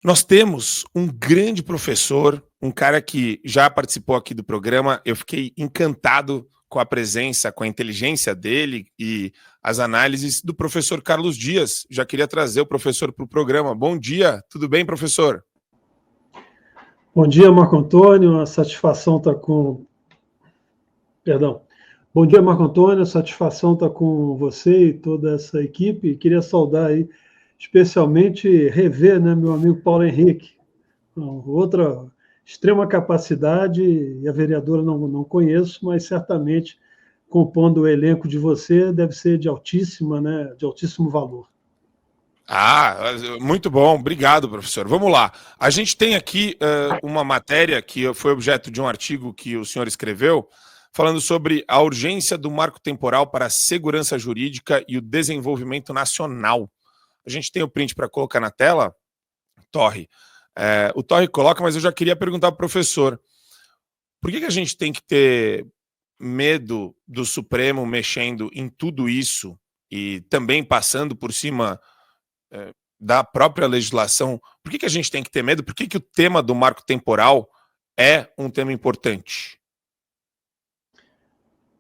Nós temos um grande professor, um cara que já participou aqui do programa. Eu fiquei encantado com a presença, com a inteligência dele e as análises do professor Carlos Dias. Já queria trazer o professor para o programa. Bom dia, tudo bem, professor? Bom dia, Marco Antônio. A satisfação está com. Perdão. Bom dia, Marco Antônio. A satisfação está com você e toda essa equipe. Queria saudar aí, especialmente rever, né, meu amigo Paulo Henrique. Outra extrema capacidade, e a vereadora não conheço, mas certamente compondo o elenco de você deve ser de altíssima, né, de altíssimo valor. Muito bom, obrigado, professor. Vamos lá. A gente tem aqui uma matéria que foi objeto de um artigo que o senhor escreveu, falando sobre a urgência do marco temporal para a segurança jurídica e o desenvolvimento nacional. A gente tem o print para colocar na tela, Torre. O Torre coloca, mas eu já queria perguntar para o professor, por que a gente tem que ter medo do Supremo mexendo em tudo isso e também passando por cima da própria legislação? Por que a gente tem que ter medo? Por que o tema do marco temporal é um tema importante?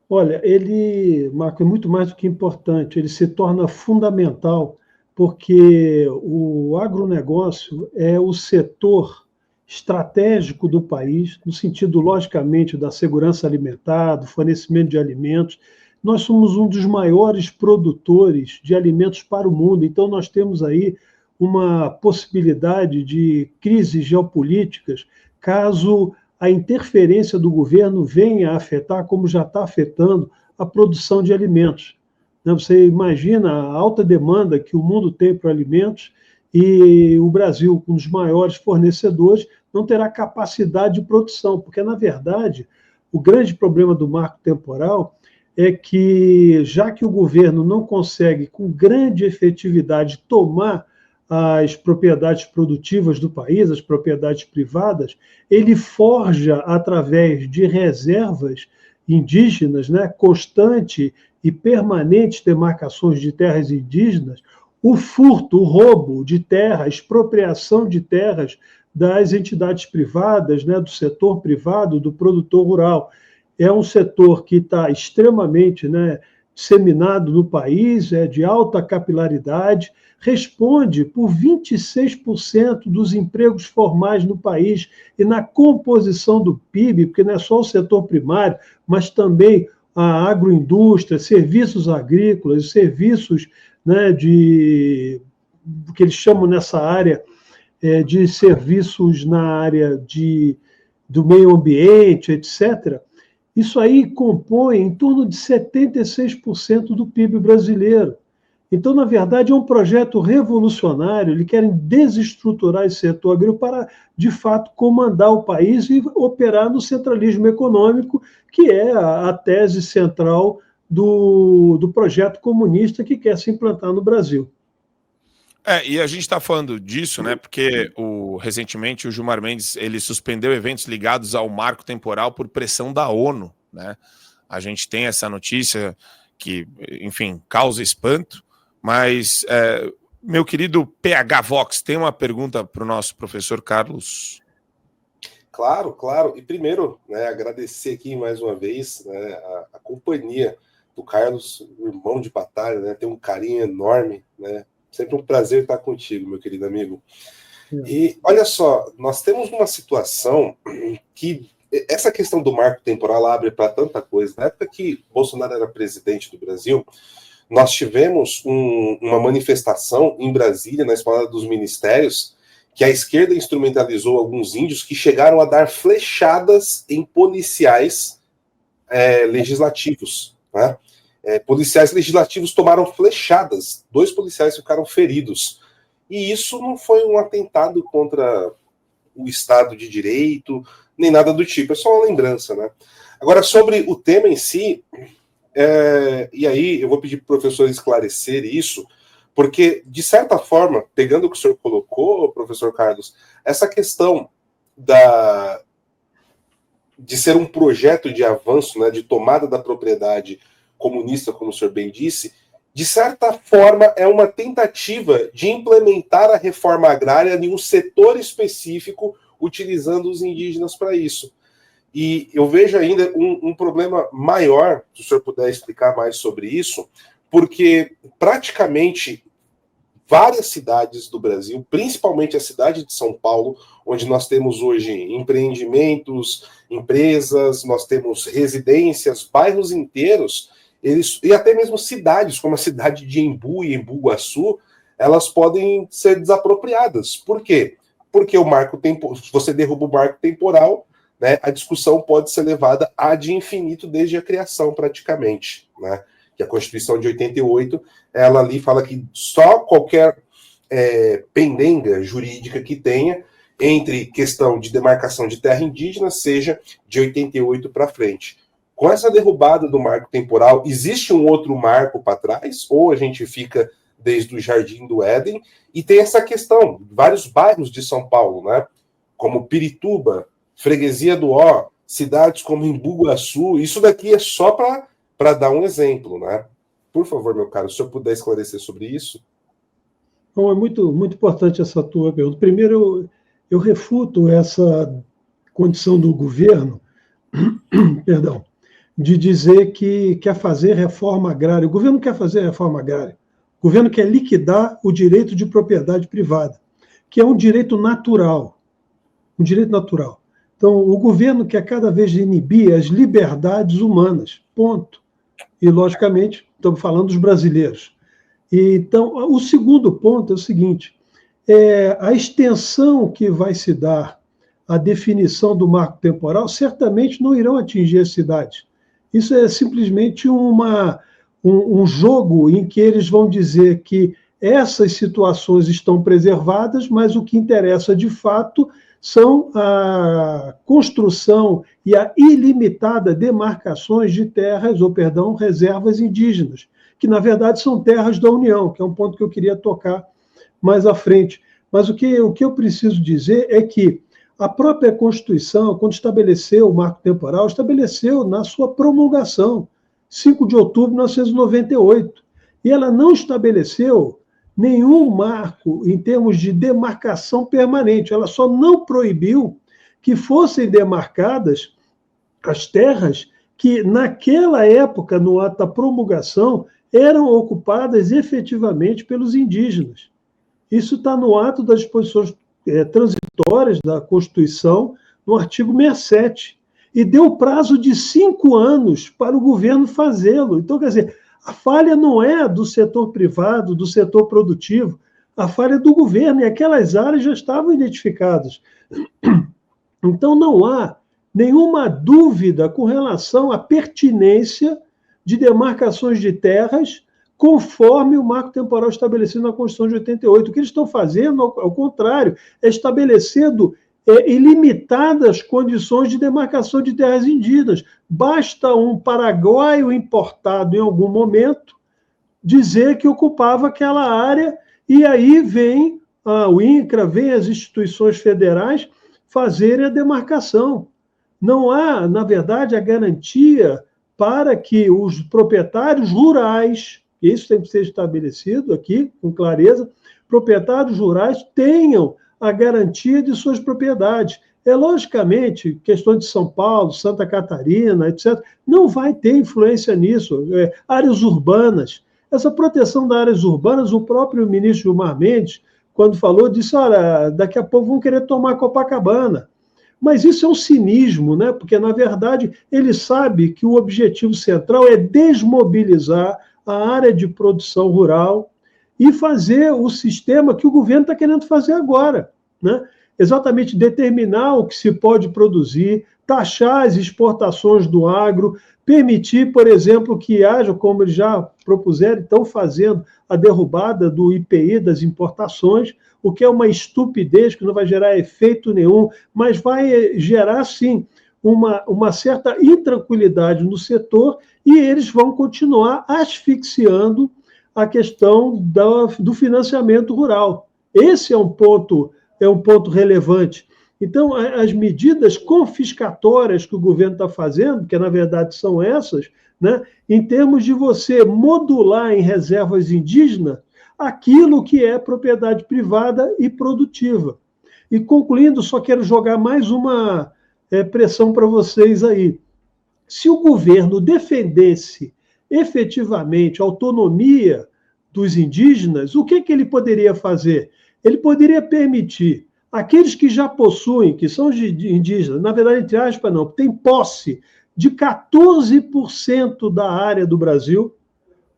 Olha, ele, Marco, é muito mais do que importante, ele se torna fundamental porque o agronegócio é o setor estratégico do país, no sentido, logicamente, da segurança alimentar, do fornecimento de alimentos. Nós somos um dos maiores produtores de alimentos para o mundo, então nós temos aí uma possibilidade de crises geopolíticas caso a interferência do governo venha a afetar, como já está afetando, a produção de alimentos. Você imagina a alta demanda que o mundo tem por alimentos e o Brasil, um dos maiores fornecedores, não terá capacidade de produção, porque, na verdade, o grande problema do marco temporal é que, já que o governo não consegue, com grande efetividade, tomar as propriedades produtivas do país, as propriedades privadas, ele forja, através de reservas indígenas, né, constante e permanentes demarcações de terras indígenas, o furto, o roubo de terra, a expropriação de terras das entidades privadas, né, do setor privado, do produtor rural. É um setor que está extremamente, né, disseminado no país, é de alta capilaridade, responde por 26% dos empregos formais no país e na composição do PIB, porque não é só o setor primário, mas também a agroindústria, serviços agrícolas, serviços, né, de que eles chamam nessa área de serviços na área do meio ambiente, etc. Isso aí compõe em torno de 76% do PIB brasileiro. Então, na verdade, é um projeto revolucionário. Eles querem desestruturar esse setor agrícola para, de fato, comandar o país e operar no centralismo econômico, que é a tese central do projeto comunista que quer se implantar no Brasil. E a gente está falando disso, né? Porque recentemente o Gilmar Mendes ele suspendeu eventos ligados ao marco temporal por pressão da ONU, né? A gente tem essa notícia que, enfim, causa espanto, mas meu querido PH Vox, tem uma pergunta para o nosso professor Carlos? Claro, claro. E primeiro, né, agradecer aqui mais uma vez, né, a companhia do Carlos, o irmão de batalha, né? Tem um carinho enorme, né? Sempre um prazer estar contigo, meu querido amigo. E olha só, nós temos uma situação que essa questão do marco temporal abre para tanta coisa. Na época que Bolsonaro era presidente do Brasil, nós tivemos uma manifestação em Brasília, na Esplanada dos Ministérios, que a esquerda instrumentalizou alguns índios que chegaram a dar flechadas em policiais legislativos, né? Policiais legislativos tomaram flechadas, 2 policiais ficaram feridos. E isso não foi um atentado contra o Estado de Direito, nem nada do tipo, é só uma lembrança, né? Agora, sobre o tema em si, e aí eu vou pedir para o professor esclarecer isso, porque, de certa forma, pegando o que o senhor colocou, professor Carlos, essa questão de ser um projeto de avanço, né, de tomada da propriedade comunista, como o senhor bem disse, de certa forma, é uma tentativa de implementar a reforma agrária em um setor específico, utilizando os indígenas para isso. E eu vejo ainda um problema maior, se o senhor puder explicar mais sobre isso, porque praticamente várias cidades do Brasil, principalmente a cidade de São Paulo, onde nós temos hoje empreendimentos, empresas, nós temos residências, bairros inteiros, e até mesmo cidades, como a cidade de Embu e Embu-Guaçu, elas podem ser desapropriadas. Por quê? Porque se você derruba o marco temporal, né, a discussão pode ser levada ad infinito desde a criação, praticamente, né? Que a Constituição de 88, ela ali fala que só qualquer pendenga jurídica que tenha entre questão de demarcação de terra indígena seja de 88 para frente. Com essa derrubada do marco temporal, existe um outro marco para trás? Ou a gente fica desde o Jardim do Éden? E tem essa questão, vários bairros de São Paulo, né? Como Pirituba, Freguesia do Ó, cidades como Embu-Guaçu, isso daqui é só para dar um exemplo, né? Por favor, meu caro, se o senhor puder esclarecer sobre isso. Bom, é muito, muito importante essa tua pergunta. Primeiro, eu refuto essa condição do governo, perdão, de dizer que quer fazer reforma agrária. O governo não quer fazer reforma agrária. O governo quer liquidar o direito de propriedade privada, que é um direito natural. Um direito natural. Então, o governo quer cada vez inibir as liberdades humanas, ponto. E, logicamente, estamos falando dos brasileiros. Então, o segundo ponto é o seguinte, a extensão que vai se dar à definição do marco temporal certamente não irão atingir as cidades. Isso é simplesmente um jogo em que eles vão dizer que essas situações estão preservadas, mas o que interessa de fato são a construção e a ilimitada demarcações de terras, reservas indígenas, que na verdade são terras da União, que é um ponto que eu queria tocar mais à frente. Mas o que eu preciso dizer é que a própria Constituição, quando estabeleceu o marco temporal, estabeleceu na sua promulgação, 5 de outubro de 1998, e ela não estabeleceu nenhum marco em termos de demarcação permanente. Ela só não proibiu que fossem demarcadas as terras que, naquela época, no ato da promulgação, eram ocupadas efetivamente pelos indígenas. Isso está no ato das disposições transitórias da Constituição, no artigo 67, e deu prazo de 5 anos para o governo fazê-lo. Então, quer dizer, a falha não é do setor privado, do setor produtivo, a falha é do governo, e aquelas áreas já estavam identificadas. Então, não há nenhuma dúvida com relação à pertinência de demarcações de terras conforme o marco temporal estabelecido na Constituição de 88. O que eles estão fazendo, ao contrário, é estabelecendo ilimitadas condições de demarcação de terras indígenas. Basta um paraguaio importado em algum momento dizer que ocupava aquela área, e aí vem o INCRA, vem as instituições federais fazerem a demarcação. Não há, na verdade, a garantia para que os proprietários rurais, isso tem que ser estabelecido aqui com clareza, proprietários rurais tenham a garantia de suas propriedades. Logicamente, questão de São Paulo, Santa Catarina, etc., não vai ter influência nisso. Áreas urbanas. Essa proteção das áreas urbanas, o próprio ministro Gilmar Mendes, quando falou, disse, olha, daqui a pouco vão querer tomar Copacabana. Mas isso é um cinismo, né? Porque, na verdade, ele sabe que o objetivo central é desmobilizar a área de produção rural e fazer o sistema que o governo está querendo fazer agora, né? Exatamente determinar o que se pode produzir, taxar as exportações do agro, permitir, por exemplo, que haja, como eles já propuseram, estão fazendo a derrubada do IPI das importações, o que é uma estupidez, que não vai gerar efeito nenhum, mas vai gerar, sim, uma certa intranquilidade no setor, e eles vão continuar asfixiando a questão do financiamento rural. Esse é um ponto relevante. Então, as medidas confiscatórias que o governo está fazendo, que na verdade são essas, né, em termos de você modular em reservas indígenas aquilo que é propriedade privada e produtiva. E concluindo, só quero jogar mais uma pressão para vocês aí. Se o governo defendesse efetivamente a autonomia dos indígenas, o que ele poderia fazer? Ele poderia permitir aqueles que já possuem, que são indígenas, na verdade, entre aspas, não, tem posse de 14% da área do Brasil.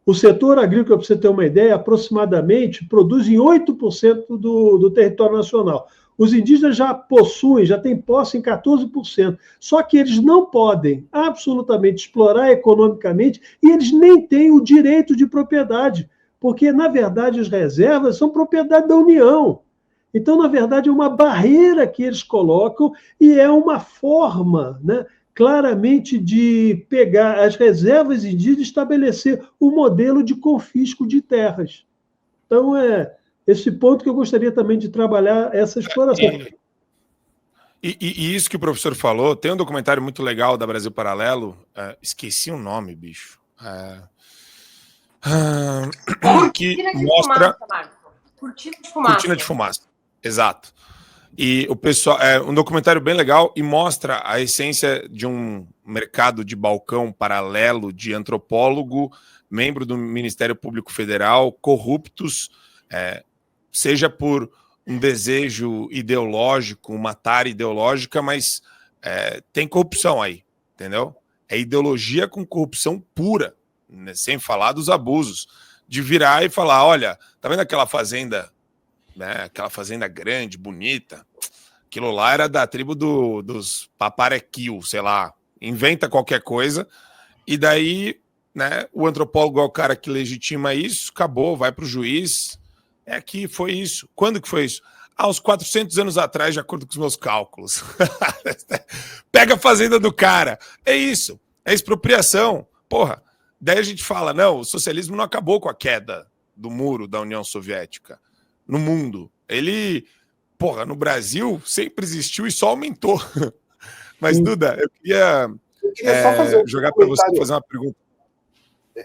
O setor agrícola, para você ter uma ideia, aproximadamente produz em 8% do território nacional. Os indígenas já possuem, já têm posse em 14%. Só que eles não podem absolutamente explorar economicamente e eles nem têm o direito de propriedade, porque, na verdade, as reservas são propriedade da União. Então, na verdade, é uma barreira que eles colocam e é uma forma, né, claramente de pegar as reservas indígenas e estabelecer o modelo de confisco de terras. Então, é esse ponto que eu gostaria também de trabalhar, essa exploração. E isso que o professor falou, tem um documentário muito legal da Brasil Paralelo, esqueci o nome, bicho. Que mostra... Cortina de Fumaça. Cortina de Fumaça, exato. E o pessoal é um documentário bem legal e mostra a essência de um mercado de balcão paralelo de antropólogo, membro do Ministério Público Federal, corruptos, seja por um desejo ideológico, uma tara ideológica, mas tem corrupção aí, entendeu? É ideologia com corrupção pura, né? Sem falar dos abusos, de virar e falar, olha, tá vendo aquela fazenda, né, aquela fazenda grande, bonita, aquilo lá era da tribo dos Paparequil, sei lá, inventa qualquer coisa, e daí, né, o antropólogo é o cara que legitima isso, acabou, vai para o juiz, que foi isso. Quando que foi isso? Há uns 400 anos atrás, de acordo com os meus cálculos. Pega a fazenda do cara, é isso, é expropriação, porra. Daí a gente fala, não, o socialismo não acabou com a queda do muro da União Soviética no mundo. Ele, porra, no Brasil sempre existiu e só aumentou. Mas, Duda, eu queria só fazer jogar para você fazer uma pergunta.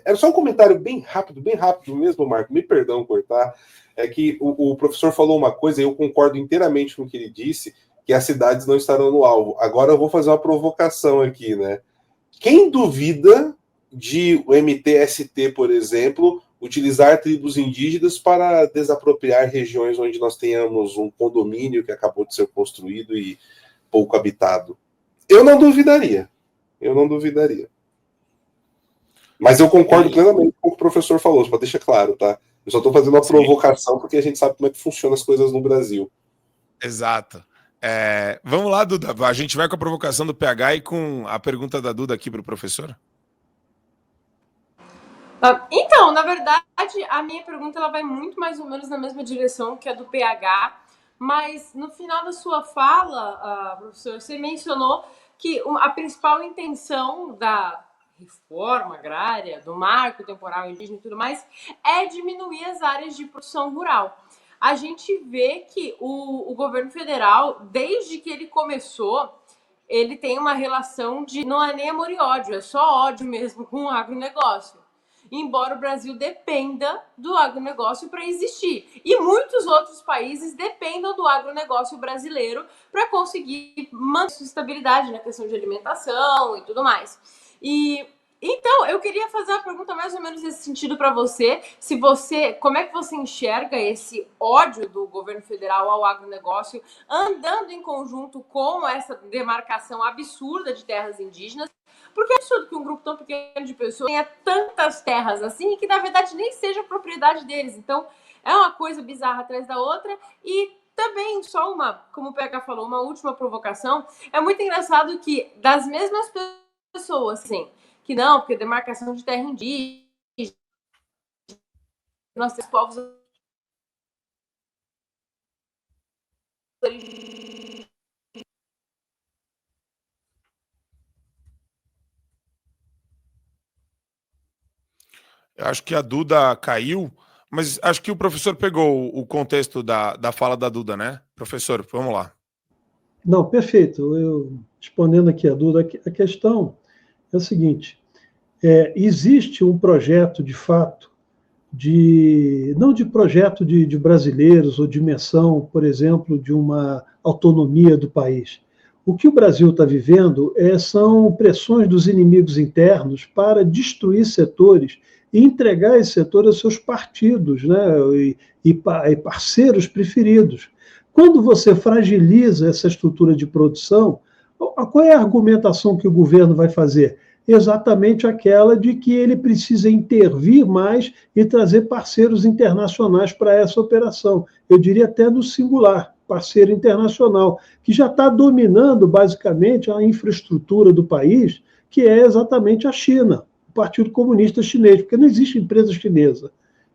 Era só um comentário bem rápido mesmo, Marco. Me perdão cortar. É que o professor falou uma coisa e eu concordo inteiramente com o que ele disse, que as cidades não estarão no alvo. Agora eu vou fazer uma provocação aqui, né? Quem duvida de o MTST, por exemplo, utilizar tribos indígenas para desapropriar regiões onde nós tenhamos um condomínio que acabou de ser construído e pouco habitado? Eu não duvidaria. Mas eu concordo plenamente com o que o professor falou, para deixar claro, tá? Eu só estou fazendo uma provocação porque a gente sabe como é que funcionam as coisas no Brasil. Exato. Vamos lá, Duda. A gente vai com a provocação do PH e com a pergunta da Duda aqui para o professor. Então, na verdade, a minha pergunta ela vai muito mais ou menos na mesma direção que a do PH, mas no final da sua fala, professor, você mencionou que a principal intenção da reforma agrária, do marco temporal indígena e tudo mais, é diminuir as áreas de produção rural. A gente vê que o governo federal, desde que ele começou, ele tem uma relação de não é nem amor e ódio, é só ódio mesmo com o agronegócio. Embora o Brasil dependa do agronegócio para existir. E muitos outros países dependam do agronegócio brasileiro para conseguir manter sua estabilidade na questão de alimentação e tudo mais. Então, eu queria fazer uma pergunta mais ou menos nesse sentido para você. Como é que você enxerga esse ódio do governo federal ao agronegócio andando em conjunto com essa demarcação absurda de terras indígenas? Porque é absurdo que um grupo tão pequeno de pessoas tenha tantas terras assim que, na verdade, nem seja propriedade deles. Então, é uma coisa bizarra atrás da outra. E também, como o PH falou, uma última provocação. É muito engraçado que, das mesmas pessoas, assim, que não, porque demarcação de terra indígena, nós temos povos Eu acho que a Duda caiu, mas acho que o professor pegou o contexto da fala da Duda, né? Professor, vamos lá. Não, perfeito. Eu respondendo aqui a Duda, a questão é o seguinte: existe um projeto, de fato, não de projeto de brasileiros ou dimensão, por exemplo, de uma autonomia do país. O que o Brasil está vivendo são pressões dos inimigos internos para destruir setores e entregar esse setor aos seus partidos, né, e parceiros preferidos. Quando você fragiliza essa estrutura de produção, qual é a argumentação que o governo vai fazer? Exatamente aquela de que ele precisa intervir mais e trazer parceiros internacionais para essa operação. Eu diria até no singular, parceiro internacional, que já está dominando basicamente a infraestrutura do país, que é exatamente a China, o Partido Comunista Chinês, porque não existe empresa chinesa.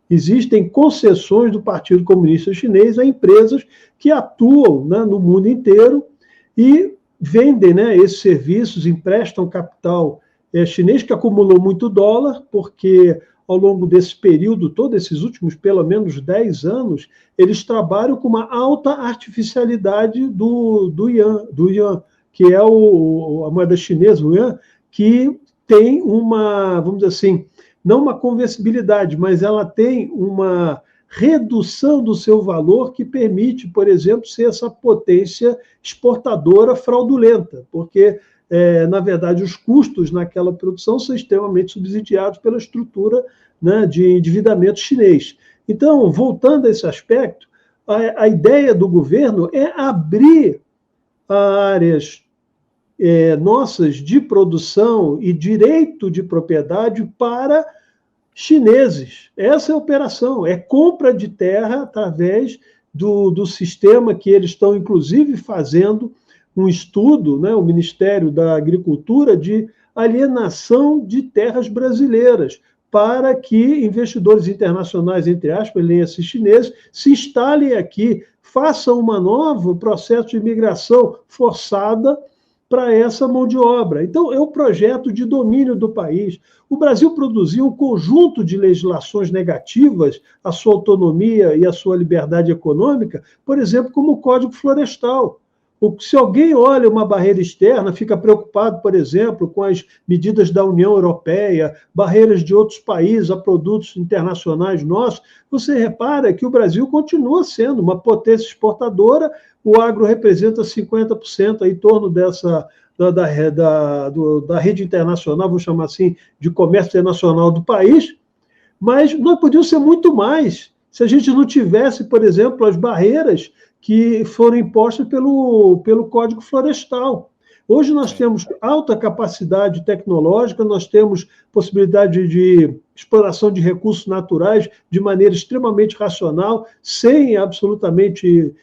Existem concessões do Partido Comunista Chinês a empresas que atuam, né, no mundo inteiro e vendem, né, esses serviços, emprestam capital chinês, que acumulou muito dólar, porque ao longo desse período todo, esses últimos pelo menos 10 anos, eles trabalham com uma alta artificialidade do yuan, que é a moeda chinesa, o yuan, que tem uma, vamos dizer assim, não uma conversibilidade, mas ela tem uma redução do seu valor que permite, por exemplo, ser essa potência exportadora fraudulenta, porque na verdade, os custos naquela produção são extremamente subsidiados pela estrutura, né, de endividamento chinês. Então, voltando a esse aspecto, a ideia do governo é abrir áreas nossas de produção e direito de propriedade para chineses. Essa é a operação, é compra de terra através do sistema que eles estão, inclusive, fazendo um estudo, né, o Ministério da Agricultura, de alienação de terras brasileiras, para que investidores internacionais, entre aspas, leia-se chineses, se instalem aqui, façam um novo processo de imigração forçada para essa mão de obra. Então, é um projeto de domínio do país. O Brasil produziu um conjunto de legislações negativas à sua autonomia e à sua liberdade econômica, por exemplo, como o Código Florestal. Se alguém olha uma barreira externa, fica preocupado, por exemplo, com as medidas da União Europeia, barreiras de outros países a produtos internacionais nossos, você repara que o Brasil continua sendo uma potência exportadora, o agro representa 50% em torno da rede internacional, vamos chamar assim, de comércio internacional do país, mas nós podíamos ser muito mais se a gente não tivesse, por exemplo, as barreiras que foram impostas pelo Código Florestal. Hoje nós temos alta capacidade tecnológica, nós temos possibilidade de exploração de recursos naturais de maneira extremamente racional, sem absolutamente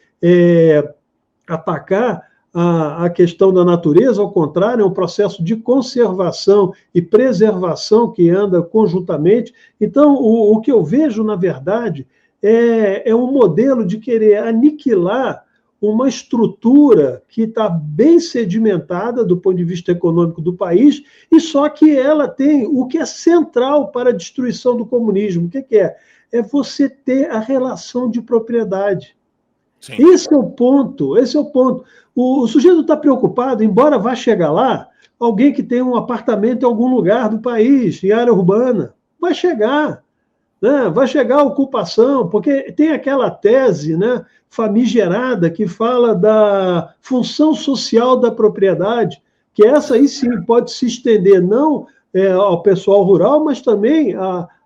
atacar a questão da natureza, ao contrário, é um processo de conservação e preservação que anda conjuntamente. Então, o que eu vejo, na verdade, é um modelo de querer aniquilar uma estrutura que está bem sedimentada do ponto de vista econômico do país, e só que ela tem o que é central para a destruição do comunismo. O que é? É você ter a relação de propriedade. Sim. Esse é o ponto, esse é o ponto. O sujeito está preocupado, embora vá chegar lá, alguém que tem um apartamento em algum lugar do país, em área urbana, vai chegar. Né? Vai chegar a ocupação, porque tem aquela tese, né, famigerada que fala da função social da propriedade, que essa aí sim pode se estender não ao pessoal rural, mas também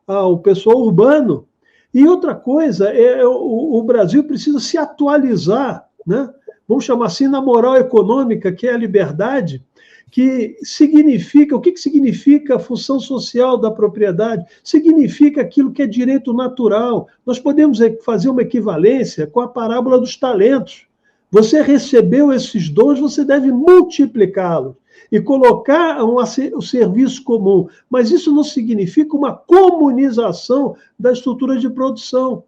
ao pessoal urbano. E outra coisa, o Brasil precisa se atualizar, né? Vamos chamar assim, na moral econômica, que é a liberdade, que significa, o que significa a função social da propriedade? Significa aquilo que é direito natural. Nós podemos fazer uma equivalência com a parábola dos talentos. Você recebeu esses dons, você deve multiplicá-los e colocar o serviço comum. Mas isso não significa uma comunização da estrutura de produção.